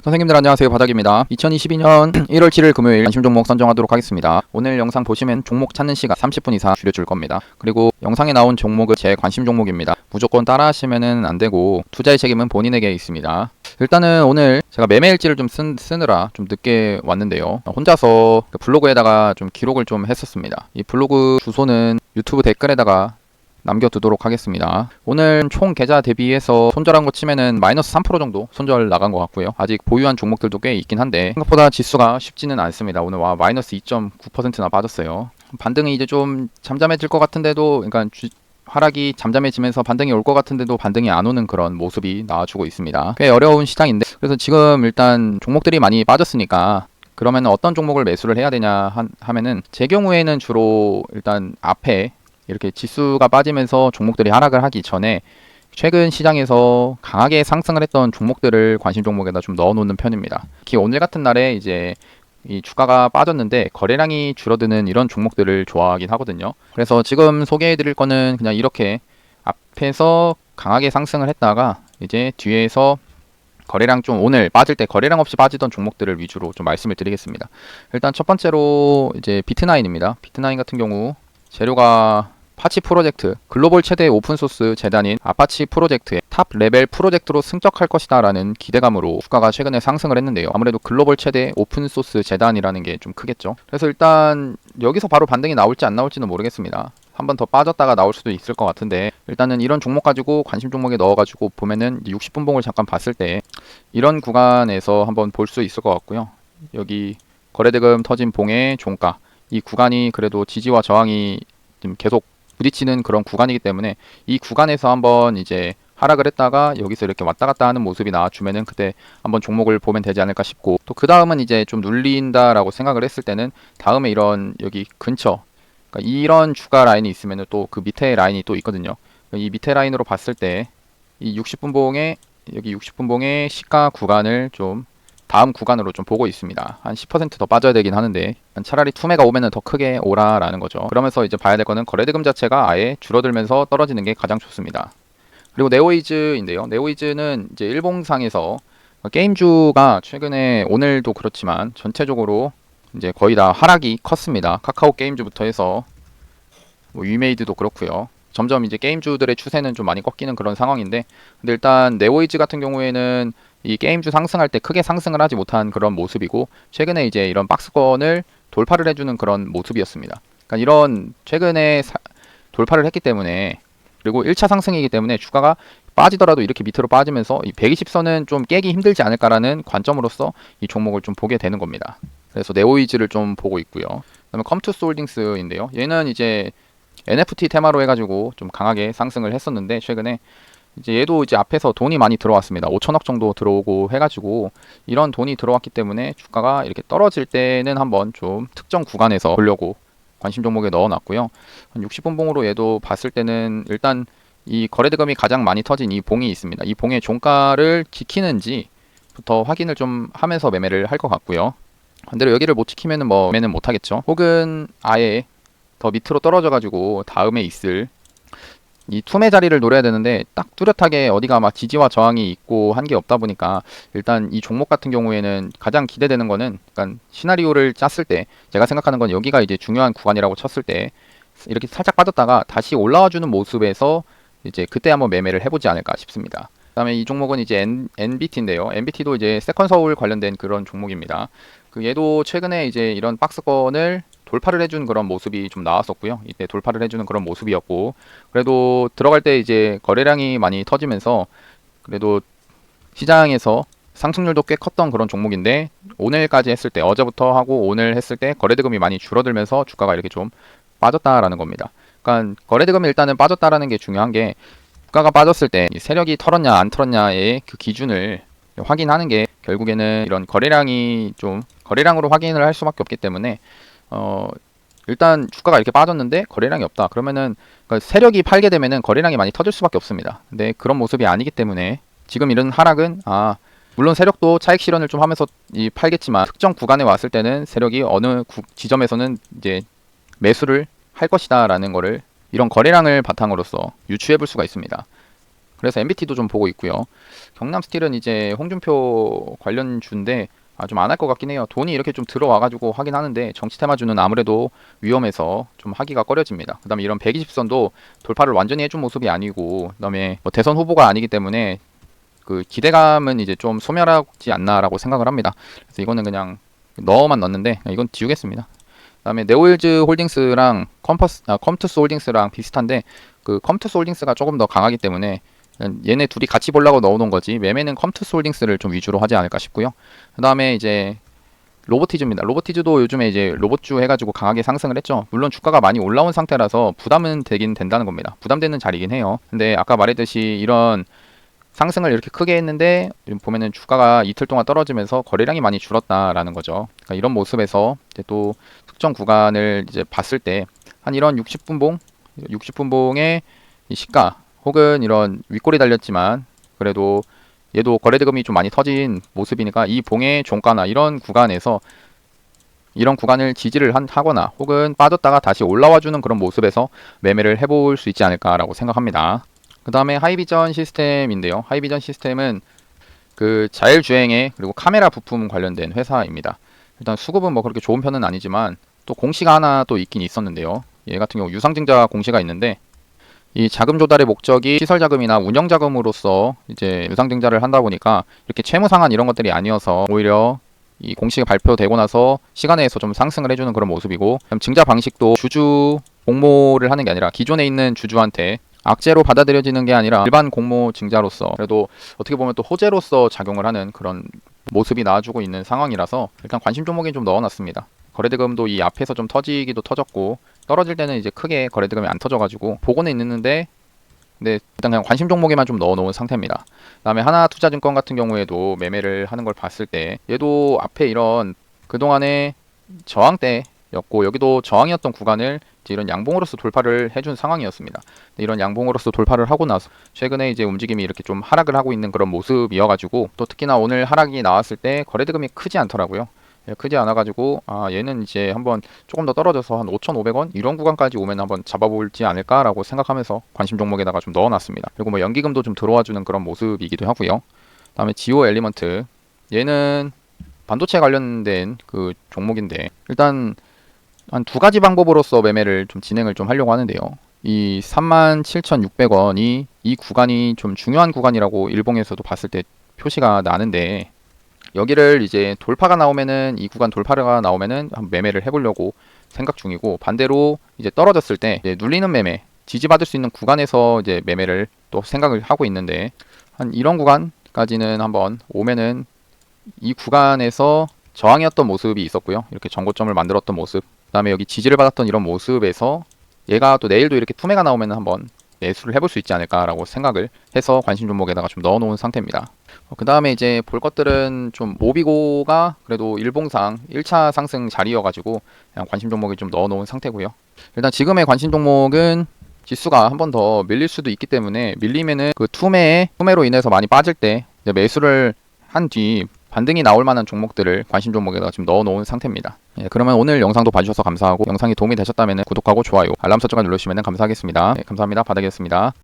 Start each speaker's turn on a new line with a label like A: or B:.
A: 선생님들 안녕하세요, 바닥입니다. 2022년 1월 7일 금요일 관심 종목 선정하도록 하겠습니다. 오늘 영상 보시면 종목 찾는 시간 30분 이상 줄여줄 겁니다. 그리고 영상에 나온 종목은 제 관심 종목입니다. 무조건 따라 하시면 안 되고 투자의 책임은 본인에게 있습니다. 일단은 오늘 제가 매매 일지를 좀 쓰느라 좀 늦게 왔는데요. 혼자서 블로그에다가 좀 기록을 좀 했었습니다. 이 블로그 주소는 유튜브 댓글에다가 남겨두도록 하겠습니다. 오늘 총 계좌 대비해서 손절한 거 치면은 마이너스 3% 정도 손절 나간 것 같고요. 아직 보유한 종목들도 꽤 있긴 한데 생각보다 지수가 쉽지는 않습니다. 오늘 와 마이너스 2.9%나 빠졌어요. 반등이 이제 좀 잠잠해질 것 같은데도, 그러니까 하락이 잠잠해지면서 반등이 올 것 같은데도 반등이 안 오는 그런 모습이 나와주고 있습니다. 꽤 어려운 시장인데, 그래서 지금 일단 종목들이 많이 빠졌으니까 그러면 어떤 종목을 매수를 해야 되냐 하면은, 제 경우에는 주로 일단 앞에 이렇게 지수가 빠지면서 종목들이 하락을 하기 전에 최근 시장에서 강하게 상승을 했던 종목들을 관심 종목에다 좀 넣어 놓는 편입니다. 특히 오늘 같은 날에 이제 이 주가가 빠졌는데 거래량이 줄어드는 이런 종목들을 좋아하긴 하거든요. 그래서 지금 소개해 드릴 거는 그냥 이렇게 앞에서 강하게 상승을 했다가 이제 뒤에서 거래량 좀 오늘 빠질 때 거래량 없이 빠지던 종목들을 위주로 좀 말씀을 드리겠습니다. 일단 첫 번째로 이제 비트나인입니다. 비트나인 같은 경우 재료가 파치 프로젝트, 글로벌 최대 오픈소스 재단인 아파치 프로젝트의 탑 레벨 프로젝트로 승격할 것이다 라는 기대감으로 주가가 최근에 상승을 했는데요. 아무래도 글로벌 최대 오픈소스 재단이라는 게 좀 크겠죠. 그래서 일단 여기서 바로 반등이 나올지 안 나올지는 모르겠습니다. 한 번 더 빠졌다가 나올 수도 있을 것 같은데, 일단은 이런 종목 가지고 관심 종목에 넣어가지고 보면은 60분 봉을 잠깐 봤을 때 이런 구간에서 한번 볼 수 있을 것 같고요. 여기 거래대금 터진 봉의 종가, 이 구간이 그래도 지지와 저항이 좀 계속 부딪히는 그런 구간이기 때문에 이 구간에서 한번 이제 하락을 했다가 여기서 이렇게 왔다 갔다 하는 모습이 나와주면은 그때 한번 종목을 보면 되지 않을까 싶고, 또 그 다음은 이제 좀 눌린다라고 생각을 했을 때는 다음에 이런 여기 근처, 그러니까 이런 주가 라인이 있으면은 또 그 밑에 라인이 또 있거든요. 이 밑에 라인으로 봤을 때 이 60분 봉에 여기 60분 봉의 시가 구간을 좀 다음 구간으로 좀 보고 있습니다. 한 10% 더 빠져야 되긴 하는데 차라리 투매가 오면은 더 크게 오라라는 거죠. 그러면서 이제 봐야 될 거는 거래대금 자체가 아예 줄어들면서 떨어지는 게 가장 좋습니다. 그리고 네오이즈인데요. 네오이즈는 이제 일봉상에서 게임주가 최근에 오늘도 그렇지만 전체적으로 이제 거의 다 하락이 컸습니다. 카카오 게임주부터 해서 뭐 위메이드도 그렇고요. 점점 이제 게임주들의 추세는 좀 많이 꺾이는 그런 상황인데, 근데 일단 네오이즈 같은 경우에는 이 게임주 상승할 때 크게 상승을 하지 못한 그런 모습이고, 최근에 이제 이런 박스권을 돌파를 해주는 그런 모습이었습니다. 그러니까 이런 최근에 돌파를 했기 때문에, 그리고 1차 상승이기 때문에 주가가 빠지더라도 이렇게 밑으로 빠지면서 이 120선은 좀 깨기 힘들지 않을까라는 관점으로서 이 종목을 좀 보게 되는 겁니다. 그래서 네오이즈를 좀 보고 있고요. 그다음에 컴투스 홀딩스인데요. 얘는 이제 NFT 테마로 해가지고 좀 강하게 상승을 했었는데, 최근에 이제 얘도 이제 앞에서 돈이 많이 들어왔습니다. 5천억 정도 들어오고 해가지고 이런 돈이 들어왔기 때문에 주가가 이렇게 떨어질 때는 한번 좀 특정 구간에서 보려고 관심 종목에 넣어놨고요. 한 60분 봉으로 얘도 봤을 때는 일단 이 거래대금이 가장 많이 터진 이 봉이 있습니다. 이 봉의 종가를 지키는지부터 확인을 좀 하면서 매매를 할 것 같고요. 반대로 여기를 못 지키면은 뭐 매매는 못 하겠죠. 혹은 아예 더 밑으로 떨어져가지고 다음에 있을 이 투매 자리를 노려야 되는데 딱 뚜렷하게 어디가 막 지지와 저항이 있고 한 게 없다 보니까, 일단 이 종목 같은 경우에는 가장 기대되는 거는, 약간 시나리오를 짰을 때 제가 생각하는 건 여기가 이제 중요한 구간이라고 쳤을 때 이렇게 살짝 빠졌다가 다시 올라와 주는 모습에서 이제 그때 한번 매매를 해보지 않을까 싶습니다. 그다음에 이 종목은 이제 NBT인데요. NBT도 이제 세컨서울 관련된 그런 종목입니다. 그 얘도 최근에 이제 이런 박스권을 돌파를 해준 그런 모습이 좀 나왔었고요. 이때 돌파를 해주는 그런 모습이었고, 그래도 들어갈 때 이제 거래량이 많이 터지면서 그래도 시장에서 상승률도 꽤 컸던 그런 종목인데, 오늘까지 했을 때, 어제부터 하고 오늘 했을 때 거래대금이 많이 줄어들면서 주가가 이렇게 좀 빠졌다라는 겁니다. 그러니까 거래대금이 일단은 빠졌다라는 게 중요한 게, 주가가 빠졌을 때 세력이 털었냐 안 털었냐의 그 기준을 확인하는 게 결국에는 이런 거래량이 좀 거래량으로 확인을 할 수밖에 없기 때문에, 일단 주가가 이렇게 빠졌는데 거래량이 없다 그러면은, 그러니까 세력이 팔게 되면은 거래량이 많이 터질 수밖에 없습니다. 근데 그런 모습이 아니기 때문에 지금 이런 하락은, 물론 세력도 차익 실현을 좀 하면서 팔겠지만 특정 구간에 왔을 때는 세력이 어느 지점에서는 이제 매수를 할 것이다 라는 거를 이런 거래량을 바탕으로서 유추해 볼 수가 있습니다. 그래서 MBT도 좀 보고 있고요. 경남스틸은 이제 홍준표 관련주인데 좀 안 할 것 같긴 해요. 돈이 이렇게 좀 들어와가지고 하긴 하는데 정치 테마주는 아무래도 위험해서 좀 하기가 꺼려집니다. 그 다음에 이런 120선도 돌파를 완전히 해준 모습이 아니고, 그 다음에 뭐 대선 후보가 아니기 때문에 그 기대감은 이제 좀 소멸하지 않나라고 생각을 합니다. 그래서 이거는 그냥 넣어만 넣었는데 이건 지우겠습니다. 그다음에 네오힐즈 홀딩스랑 컴투스 홀딩스랑 비슷한데, 그 컴투스 홀딩스가 조금 더 강하기 때문에 얘네 둘이 같이 보려고 넣어놓은 거지, 매매는 컴투스 홀딩스를 좀 위주로 하지 않을까 싶고요. 그다음에 이제 로보티즈입니다. 로보티즈도 요즘에 이제 로봇주 해가지고 강하게 상승을 했죠. 물론 주가가 많이 올라온 상태라서 부담은 되긴 된다는 겁니다. 부담되는 자리긴 해요. 근데 아까 말했듯이 이런 상승을 이렇게 크게 했는데 지금 보면은 주가가 이틀 동안 떨어지면서 거래량이 많이 줄었다라는 거죠. 그러니까 이런 모습에서 이제 또 특정 구간을 이제 봤을 때 한 이런 60분봉의 이 시가 혹은 이런 윗골이 달렸지만 그래도 얘도 거래대금이 좀 많이 터진 모습이니까 이 봉의 종가나 이런 구간에서 이런 구간을 지지를 하거나 혹은 빠졌다가 다시 올라와주는 그런 모습에서 매매를 해볼 수 있지 않을까라고 생각합니다. 그 다음에 하이비전 시스템인데요. 하이비전 시스템은 그 자율주행에 그리고 카메라 부품 관련된 회사입니다. 일단 수급은 뭐 그렇게 좋은 편은 아니지만 또 공시가 하나 또 있긴 있었는데요. 얘 같은 경우 유상증자 공시가 있는데, 이 자금 조달의 목적이 시설 자금이나 운영 자금으로서 이제 유상증자를 한다 보니까 이렇게 채무 상환 이런 것들이 아니어서 오히려 이 공시가 발표되고 나서 시간 내에서 좀 상승을 해주는 그런 모습이고, 증자 방식도 주주 공모를 하는 게 아니라 기존에 있는 주주한테 악재로 받아들여지는 게 아니라 일반 공모 증자로서 그래도 어떻게 보면 또 호재로서 작용을 하는 그런 모습이 나와주고 있는 상황이라서 일단 관심 종목에 좀 넣어놨습니다. 거래대금도 이 앞에서 좀 터지기도 터졌고, 떨어질 때는 이제 크게 거래대금이 안 터져가지고 보고는 있는데, 근데 일단 그냥 관심 종목에만 좀 넣어놓은 상태입니다. 그다음에 하나투자증권 같은 경우에도 매매를 하는 걸 봤을 때 얘도 앞에 이런 그동안의 저항대였고 여기도 저항이었던 구간을 이제 이런 양봉으로서 돌파를 해준 상황이었습니다. 이런 양봉으로서 돌파를 하고 나서 최근에 이제 움직임이 이렇게 좀 하락을 하고 있는 그런 모습이어가지고, 또 특히나 오늘 하락이 나왔을 때 거래대금이 크지 않더라고요. 크지 않아가지고 얘는 이제 한번 조금 더 떨어져서 한 5,500원 이런 구간까지 오면 한번 잡아볼지 않을까라고 생각하면서 관심 종목에다가 좀 넣어놨습니다. 그리고 뭐 연기금도 좀 들어와주는 그런 모습이기도 하고요. 그다음에 지오 엘리먼트, 얘는 반도체 관련된 그 종목인데 일단 한 두 가지 방법으로서 매매를 좀 진행을 좀 하려고 하는데요. 이 37,600원이 이 구간이 좀 중요한 구간이라고 일봉에서도 봤을 때 표시가 나는데, 여기를 이제 돌파가 나오면은 이 구간 돌파가 나오면은 한번 매매를 해보려고 생각 중이고, 반대로 이제 떨어졌을 때 이제 눌리는 매매, 지지받을 수 있는 구간에서 이제 매매를 또 생각을 하고 있는데, 한 이런 구간까지는 한번 오면은 이 구간에서 저항이었던 모습이 있었고요. 이렇게 전고점을 만들었던 모습, 그 다음에 여기 지지를 받았던 이런 모습에서 얘가 또 내일도 이렇게 투매가 나오면 한번 매수를 해볼 수 있지 않을까라고 생각을 해서 관심 종목에다가 좀 넣어놓은 상태입니다. 그 다음에 이제 볼 것들은 좀 모비고가 그래도 일봉상 1차 상승 자리여가지고 그냥 관심 종목에 좀 넣어놓은 상태고요. 일단 지금의 관심 종목은 지수가 한 번 더 밀릴 수도 있기 때문에, 밀리면은 그 투매로 인해서 많이 빠질 때 이제 매수를 한 뒤 반등이 나올 만한 종목들을 관심 종목에다가 지금 넣어놓은 상태입니다. 그러면 오늘 영상도 봐주셔서 감사하고, 영상이 도움이 되셨다면 구독하고 좋아요, 알람 설정까지 눌러주시면 감사하겠습니다. 감사합니다. 바닥이었습니다.